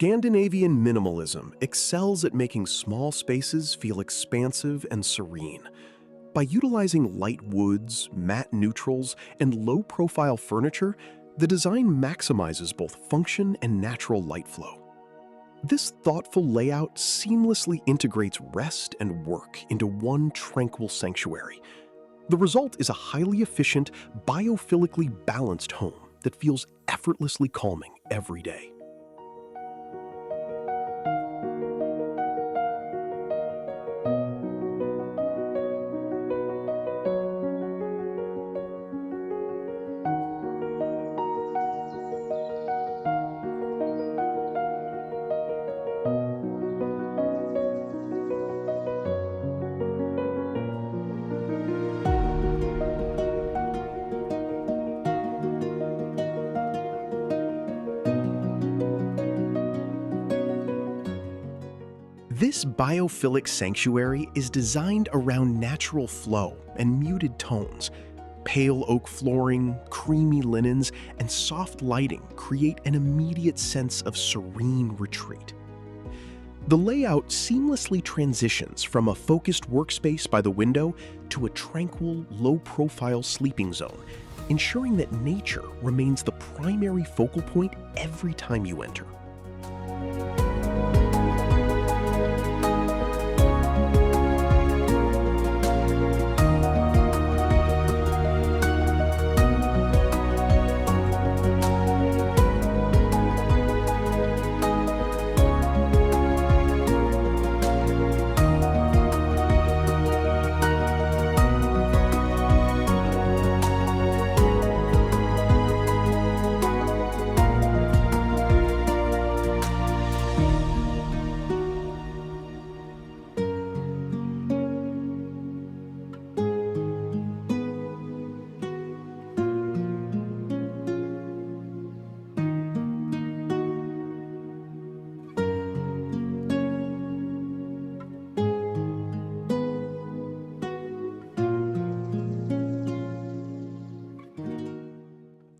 Scandinavian minimalism excels at making small spaces feel expansive and serene. By utilizing light woods, matte neutrals, and low-profile furniture, the design maximizes both function and natural light flow. This thoughtful layout seamlessly integrates rest and work into one tranquil sanctuary. The result is a highly efficient, biophilically balanced home that feels effortlessly calming every day. This biophilic sanctuary is designed around natural flow and muted tones. Pale oak flooring, creamy linens, and soft lighting create an immediate sense of serene retreat. The layout seamlessly transitions from a focused workspace by the window to a tranquil, low-profile sleeping zone, ensuring that nature remains the primary focal point every time you enter.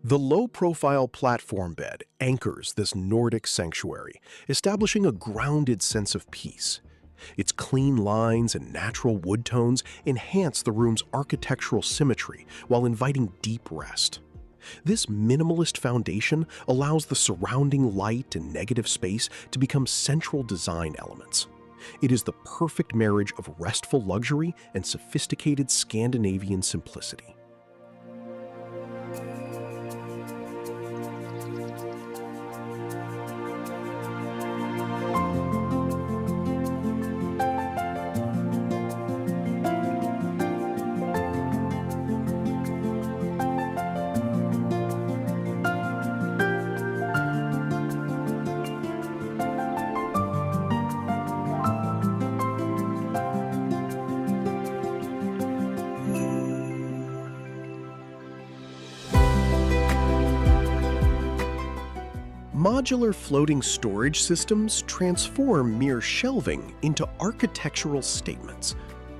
The low-profile platform bed anchors this Nordic sanctuary, establishing a grounded sense of peace. Its clean lines and natural wood tones enhance the room's architectural symmetry while inviting deep rest. This minimalist foundation allows the surrounding light and negative space to become central design elements. It is the perfect marriage of restful luxury and sophisticated Scandinavian simplicity. Modular floating storage systems transform mere shelving into architectural statements.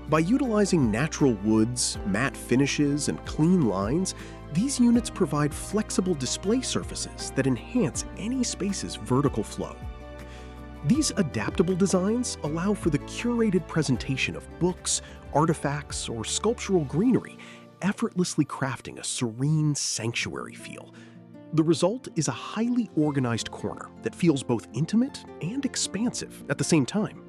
By utilizing natural woods, matte finishes, and clean lines, these units provide flexible display surfaces that enhance any space's vertical flow. These adaptable designs allow for the curated presentation of books, artifacts, or sculptural greenery, effortlessly crafting a serene sanctuary feel. The result is a highly organized corner that feels both intimate and expansive at the same time.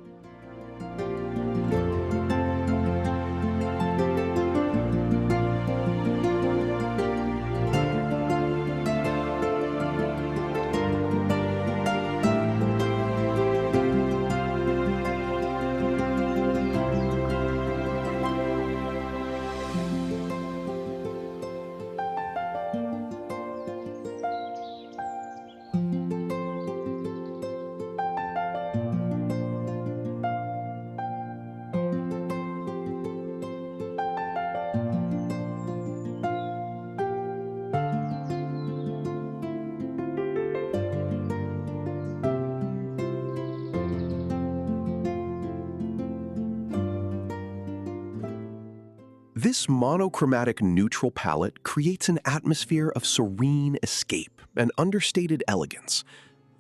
This monochromatic neutral palette creates an atmosphere of serene escape and understated elegance.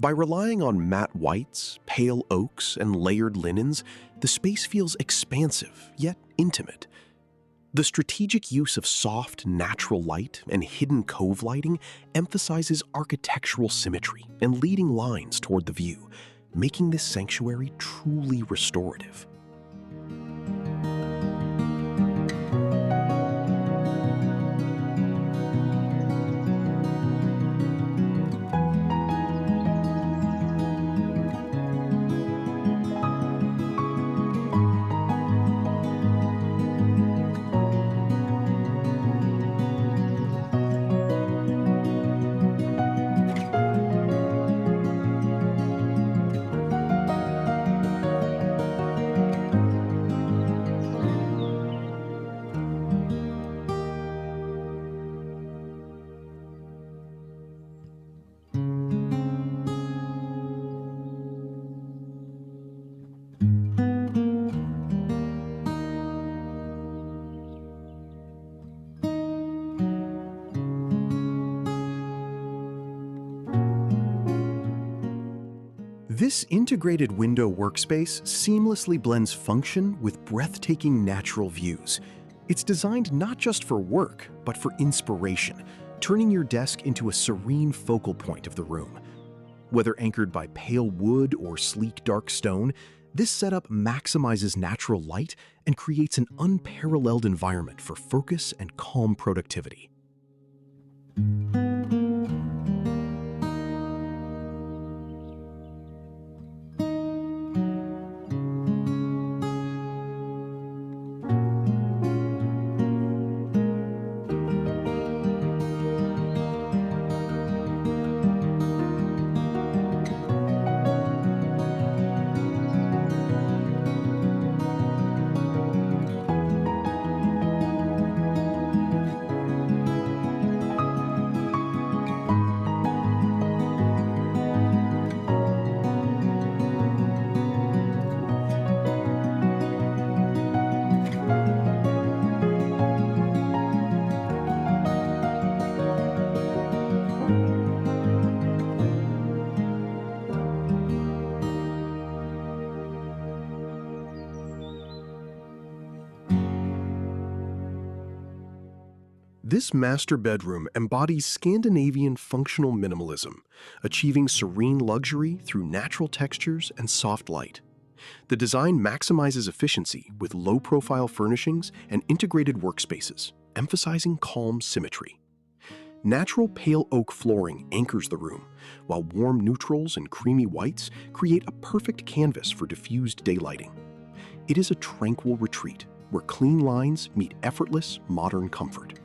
By relying on matte whites, pale oaks, and layered linens, the space feels expansive yet intimate. The strategic use of soft, natural light and hidden cove lighting emphasizes architectural symmetry and leading lines toward the view, making this sanctuary truly restorative. This integrated window workspace seamlessly blends function with breathtaking natural views. It's designed not just for work, but for inspiration, turning your desk into a serene focal point of the room. Whether anchored by pale wood or sleek dark stone, this setup maximizes natural light and creates an unparalleled environment for focus and calm productivity. This master bedroom embodies Scandinavian functional minimalism, achieving serene luxury through natural textures and soft light. The design maximizes efficiency with low-profile furnishings and integrated workspaces, emphasizing calm symmetry. Natural pale oak flooring anchors the room, while warm neutrals and creamy whites create a perfect canvas for diffused daylighting. It is a tranquil retreat where clean lines meet effortless modern comfort.